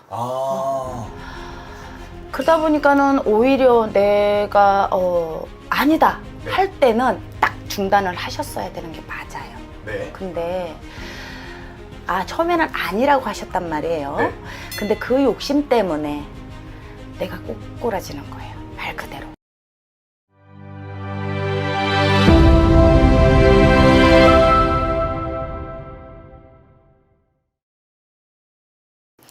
아. 그러다 보니까는 오히려 내가 아니다 네. 할 때는 딱 중단을 하셨어야 되는 게 맞아요. 네. 근데 처음에는 아니라고 하셨단 말이에요. 네. 근데 그 욕심 때문에 내가 꼬꾸라지는 거예요. 말 그대로.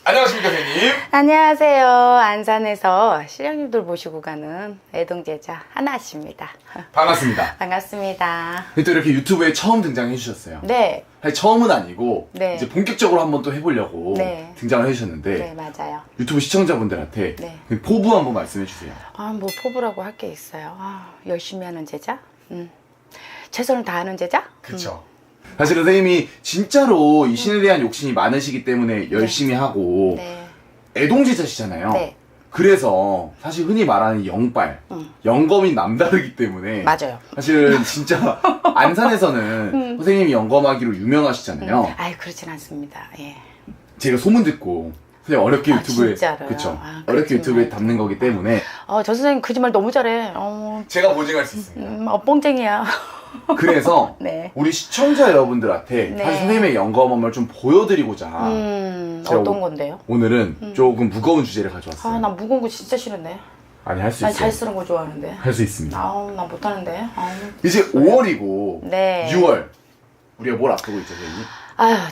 안녕하십니까, 선생님. 안녕하세요. 안산에서 실령님들 모시고 가는 애동제자 하나씨입니다. 반갑습니다. 반갑습니다. 또 이렇게 유튜브에 처음 등장해 주셨어요. 네, 사실 처음은 아니고 네. 이제 본격적으로 한번 또 해보려고 네. 등장을 해주셨는데 네 맞아요. 유튜브 시청자분들한테 네. 포부 한번 말씀해 주세요. 뭐 포부라고 할 게 있어요. 열심히 하는 제자, 최선을 다하는 제자. 그렇죠. 사실 선생님이 진짜로 이 신에 대한 욕심이 많으시기 때문에 열심히 하고 네, 애동제자시잖아요. 네, 그래서 사실 흔히 말하는 영빨, 영검이 남다르기 때문에 맞아요. 사실은 진짜 안산에서는 선생님이 영검하기로 유명하시잖아요. 그렇진 않습니다. 예. 제가 소문 듣고 선생님 어렵게 유튜브에 진짜로요? 그쵸? 어렵게 그렇구나. 유튜브에 담는 거기 때문에 저 선생님 거짓말 너무 잘해. 제가 보증할 수 있습니다. 뻥쟁이야. 그래서 네. 우리 시청자 여러분들한테 네. 사실 선생님의 영검함을 좀 보여드리고자 제가 어떤 건데요? 오늘은 조금 무거운 주제를 가져왔어요. 나 무거운 거 진짜 싫은데. 아니 할 수 나 있어요. 잘 쓰는 거 좋아하는데. 할 수 있습니다. 나 못하는데. 이제 5월이고 네. 6월 우리가 뭘 앞두고 있죠, 선생님?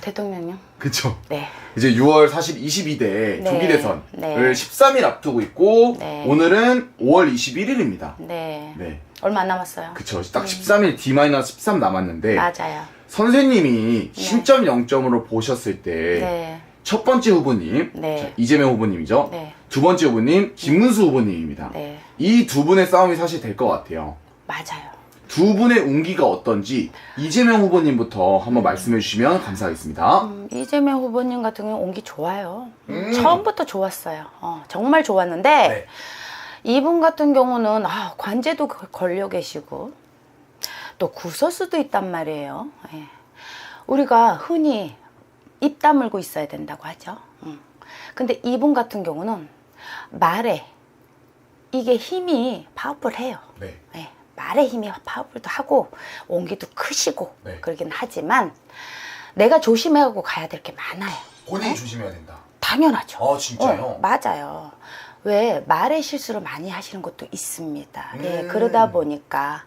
대통령님. 그쵸? 네. 이제 6월 사실 22대 네. 조기 대선을 네. 13일 앞두고 있고 네. 오늘은 5월 21일입니다. 네. 네. 얼마 안 남았어요. 그쵸. 딱 13일 D-13 남았는데 맞아요. 선생님이 신점 0점으로 보셨을 때 네. 첫 번째 후보님 네. 자, 이재명 후보님이죠. 네. 두 번째 후보님 김문수 후보님입니다. 네. 이 두 분의 싸움이 사실 될 것 같아요. 맞아요. 두 분의 운기가 어떤지 이재명 후보님부터 한번 말씀해 주시면 감사하겠습니다. 이재명 후보님 같은 경우는 온기 좋아요. 처음부터 좋았어요. 정말 좋았는데 네. 이분 같은 경우는 관제도 걸려 계시고 또 구설수도 있단 말이에요. 예. 우리가 흔히 입 다물고 있어야 된다고 하죠. 근데 이분 같은 경우는 말에 이게 힘이 파워풀해요. 네. 예. 말의 힘이 파워풀도 하고 온기도 크시고 네. 그러긴 하지만 내가 조심해가고 가야 될 게 많아요. 본인이 조심해야 된다. 당연하죠. 진짜요? 맞아요. 왜 말의 실수를 많이 하시는 것도 있습니다. 예, 그러다 보니까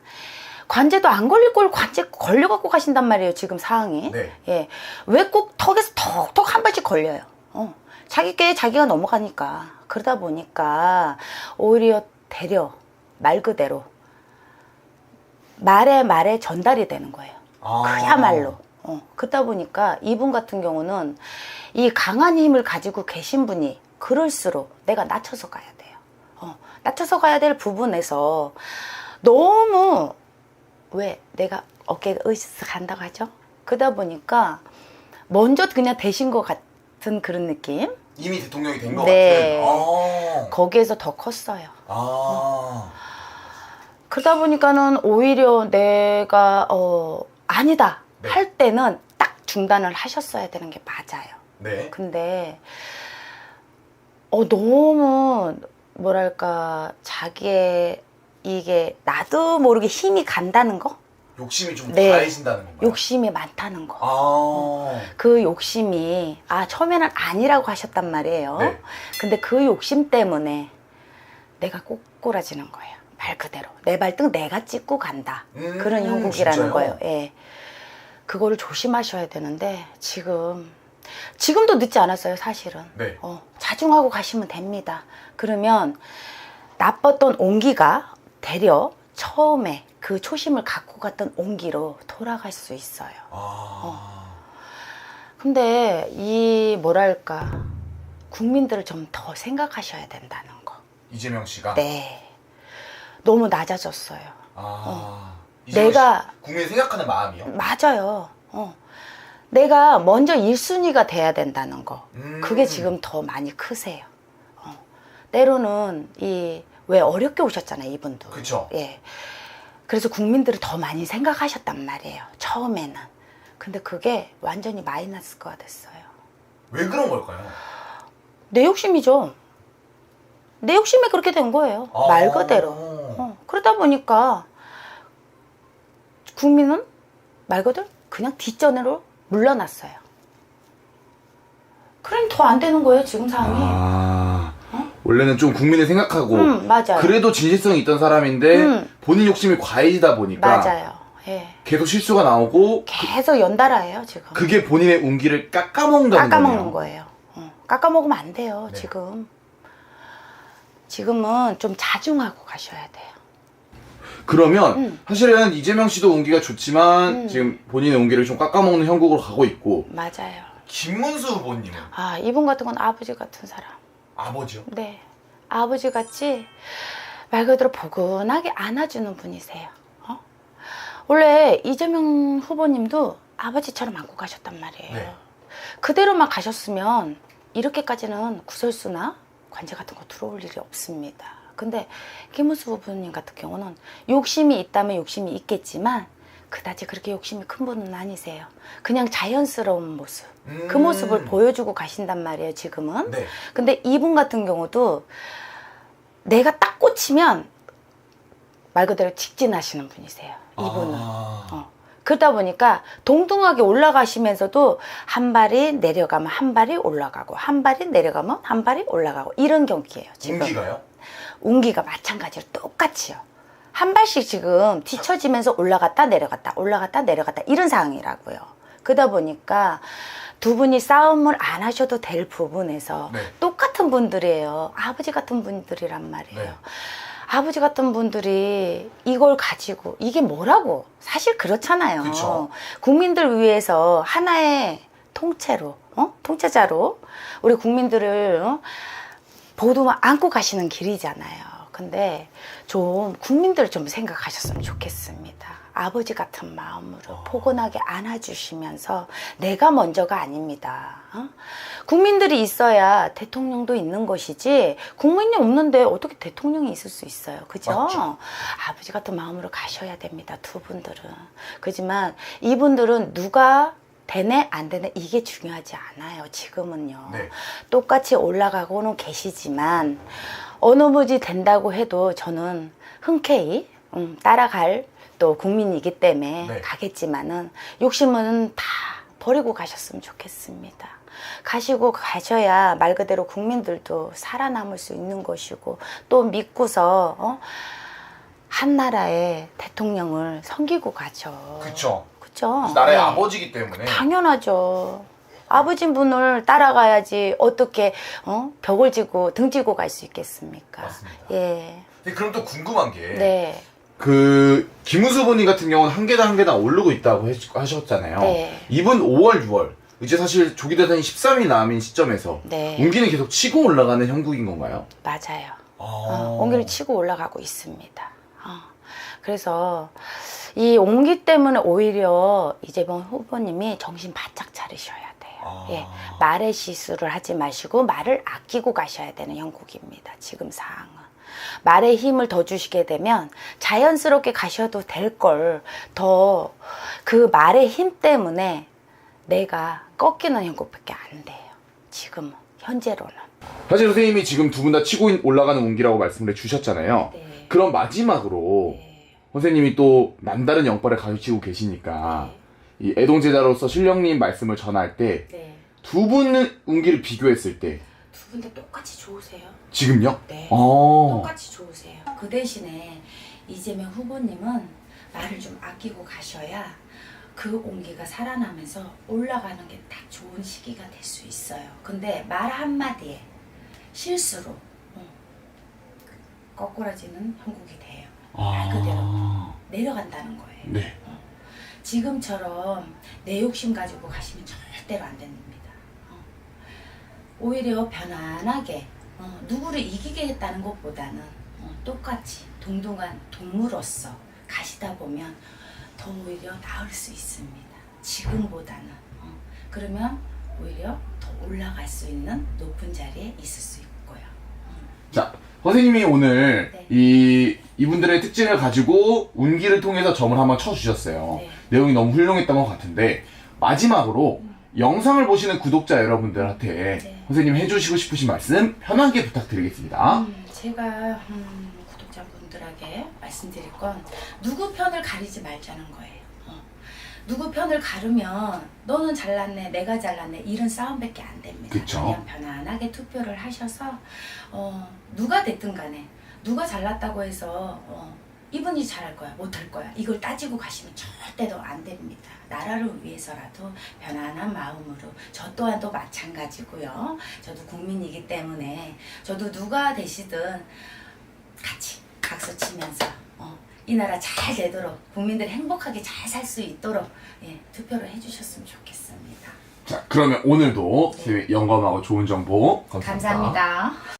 관제도 안 걸릴 걸 관제 걸려갖고 가신단 말이에요. 지금 상황이. 네. 예, 왜 꼭 턱에서 톡톡 한 발씩 걸려요. 자기께 자기가 넘어가니까. 그러다 보니까 오히려 되려 말 그대로 말에 전달이 되는 거예요. 그야말로. 그러다 보니까 이분 같은 경우는 이 강한 힘을 가지고 계신 분이 그럴수록 내가 낮춰서 가야 돼요. 낮춰서 가야 될 부분에서 너무 왜 내가 어깨가 으쓱 한다고 하죠? 그러다 보니까 먼저 그냥 되신 것 같은 그런 느낌? 이미 대통령이 된 것 네. 같은. 거기에서 더 컸어요. 그러다 보니까는 오히려 내가 아니다 네. 할 때는 딱 중단을 하셨어야 되는 게 맞아요. 네. 근데 너무 뭐랄까 자기의 이게 나도 모르게 힘이 간다는 거? 욕심이 좀 네. 과해진다는 건가요? 욕심이 많다는 거. 그 욕심이 처음에는 아니라고 하셨단 말이에요. 네. 근데 그 욕심 때문에 내가 꼬꾸라지는 거예요. 말 그대로 내 발등 내가 찍고 간다. 그런 형국이라는 진짜요? 거예요. 예. 그거를 조심하셔야 되는데 지금도 늦지 않았어요. 사실은. 네. 자중하고 가시면 됩니다. 그러면 나빴던 온기가 되려 처음에 그 초심을 갖고 갔던 온기로 돌아갈 수 있어요. 근데 이 뭐랄까 국민들을 좀 더 생각하셔야 된다는 거. 이재명 씨가? 네. 너무 낮아졌어요. 이재명 내가 씨, 국민 생각하는 마음이요? 맞아요. 내가 먼저 1순위가 돼야 된다는 거. 그게 지금 더 많이 크세요. 때로는 왜 어렵게 오셨잖아요, 이분도. 그쵸. 예. 그래서 국민들을 더 많이 생각하셨단 말이에요, 처음에는. 근데 그게 완전히 마이너스가 됐어요. 왜 그런 걸까요? 내 욕심이죠. 내 욕심이 그렇게 된 거예요. 말 그대로. 그러다 보니까 국민은 말 그대로 그냥 뒷전으로 물러났어요. 그러니 더 안 되는 거예요, 지금 상황이. 원래는 좀 국민을 생각하고 맞아요. 그래도 진실성이 있던 사람인데 본인 욕심이 과해지다 보니까 맞아요. 예. 계속 실수가 나오고 계속 연달아예요, 지금. 그게 본인의 운기를 깎아먹는다는 깎아먹는 거네요. 거예요. 깎아먹으면 안 돼요, 네. 지금. 지금은 좀 자중하고 가셔야 돼요. 그러면 사실은 이재명 씨도 운기가 좋지만 지금 본인의 운기를 좀 깎아먹는 형국으로 가고 있고 맞아요. 김문수 후보님은 이분 같은 건 아버지 같은 사람. 아버지요? 네. 아버지 같이 말 그대로 포근하게 안아주는 분이세요. 원래 이재명 후보님도 아버지처럼 안고 가셨단 말이에요. 네. 그대로만 가셨으면 이렇게까지는 구설수나 관제 같은 거 들어올 일이 없습니다. 근데 김문수 후보님 같은 경우는 욕심이 있다면 욕심이 있겠지만 그다지 그렇게 욕심이 큰 분은 아니세요. 그냥 자연스러운 모습. 그 모습을 보여주고 가신단 말이에요, 지금은. 네. 근데 이분 같은 경우도 내가 딱 꽂히면 말 그대로 직진하시는 분이세요, 이분은. 그러다 보니까 동등하게 올라가시면서도 한 발이 내려가면 한 발이 올라가고 한 발이 내려가면 한 발이 올라가고 이런 경기예요, 지금. 운기가요? 운기가 마찬가지로 똑같이요. 한 발씩 지금 뒤처지면서 올라갔다 내려갔다 올라갔다 내려갔다 이런 상황이라고요. 그러다 보니까 두 분이 싸움을 안 하셔도 될 부분에서 네. 똑같은 분들이에요. 아버지 같은 분들이란 말이에요. 네. 아버지 같은 분들이 이걸 가지고 이게 뭐라고 사실 그렇잖아요. 그쵸. 국민들 위해서 하나의 통째로 통째자로 우리 국민들을 모두 안고 가시는 길이잖아요. 근데 좀 국민들 좀 생각하셨으면 좋겠습니다. 아버지 같은 마음으로 포근하게 안아주시면서 내가 먼저가 아닙니다. 국민들이 있어야 대통령도 있는 것이지 국민이 없는데 어떻게 대통령이 있을 수 있어요. 그죠? 맞죠. 아버지 같은 마음으로 가셔야 됩니다. 두 분들은. 그렇지만 이분들은 누가 되네 안 되네 이게 중요하지 않아요. 지금은요. 네. 똑같이 올라가고는 계시지만 어느 분이 된다고 해도 저는 흔쾌히 따라갈 또 국민이기 때문에 네. 가겠지만은 욕심은 다 버리고 가셨으면 좋겠습니다. 가시고 가셔야 말 그대로 국민들도 살아남을 수 있는 것이고 또 믿고서 한 나라의 대통령을 섬기고 가죠. 그쵸. 그쵸? 나라의 네. 아버지기 때문에. 당연하죠. 아버지 분을 따라가야지 어떻게 벽을 지고 등 지고 갈 수 있겠습니까? 맞습니다. 예. 그럼 또 궁금한 게 네. 그 김우수 후보님 같은 경우는 한 계단 한 계단 오르고 있다고 하셨잖아요. 네. 이분 5월, 6월 이제 사실 조기 대선이 13일 남은 시점에서 네. 운기는 계속 치고 올라가는 형국인 건가요? 맞아요. 옹기를 치고 올라가고 있습니다. 그래서 이 옹기 때문에 오히려 이재명 후보님이 정신 바짝 차리셔야 돼요. 예, 말의 실수를 하지 마시고 말을 아끼고 가셔야 되는 형국입니다. 지금 상황은. 말에 힘을 더 주시게 되면 자연스럽게 가셔도 될 걸 더 그 말의 힘 때문에 내가 꺾이는 형국밖에 안 돼요. 지금 현재로는. 사실 선생님이 지금 두 분 다 치고 올라가는 운기라고 말씀을 해주셨잖아요. 네. 그럼 마지막으로 선생님이 또 남다른 영빨을 가르치고 계시니까 이 애동제자로서 신령님 말씀을 전할 때 두 분의 운기를 비교했을 때 두 분 다 똑같이 좋으세요? 지금요? 네. 어. 똑같이 좋으세요. 그 대신에 이재명 후보님은 말을 좀 아끼고 가셔야 그 온기가 살아나면서 올라가는 게 딱 좋은 시기가 될 수 있어요. 근데 말 한마디에 실수로 거꾸라지는 형국이 돼요. 말 그대로 내려간다는 거예요. 네. 지금처럼 내 욕심 가지고 가시면 절대로 안 됩니다. 오히려 편안하게 누구를 이기겠다는 것보다는 똑같이 동등한 동무로서 가시다 보면 더 오히려 나을 수 있습니다. 지금보다는. 그러면 오히려 더 올라갈 수 있는 높은 자리에 있을 수 있고요. 자, 선생님이 오늘 네. 이분들의 특징을 가지고 운기를 통해서 점을 한번 쳐주셨어요. 네. 내용이 너무 훌륭했던 것 같은데 마지막으로 영상을 보시는 구독자 여러분들한테 네. 선생님 해주시고 싶으신 말씀 편하게 부탁드리겠습니다. 제가 구독자분들에게 말씀드릴 건 누구 편을 가리지 말자는 거예요. 누구 편을 가르면 너는 잘났네, 내가 잘났네 이런 싸움밖에 안 됩니다. 그쵸. 그냥 편안하게 투표를 하셔서 누가 됐든 간에 누가 잘났다고 해서 이분이 잘할 거야, 못할 거야 이걸 따지고 가시면 절대로 안 됩니다. 나라를 위해서라도 편안한 마음으로 저 또한도 마찬가지고요. 저도 국민이기 때문에 저도 누가 되시든 같이 박수 치면서 이 나라 잘 되도록 국민들이 행복하게 잘 살 수 있도록 투표를 해주셨으면 좋겠습니다. 자, 그러면 오늘도 선생님 영감하고 좋은 정보 감사합니다. 감사합니다.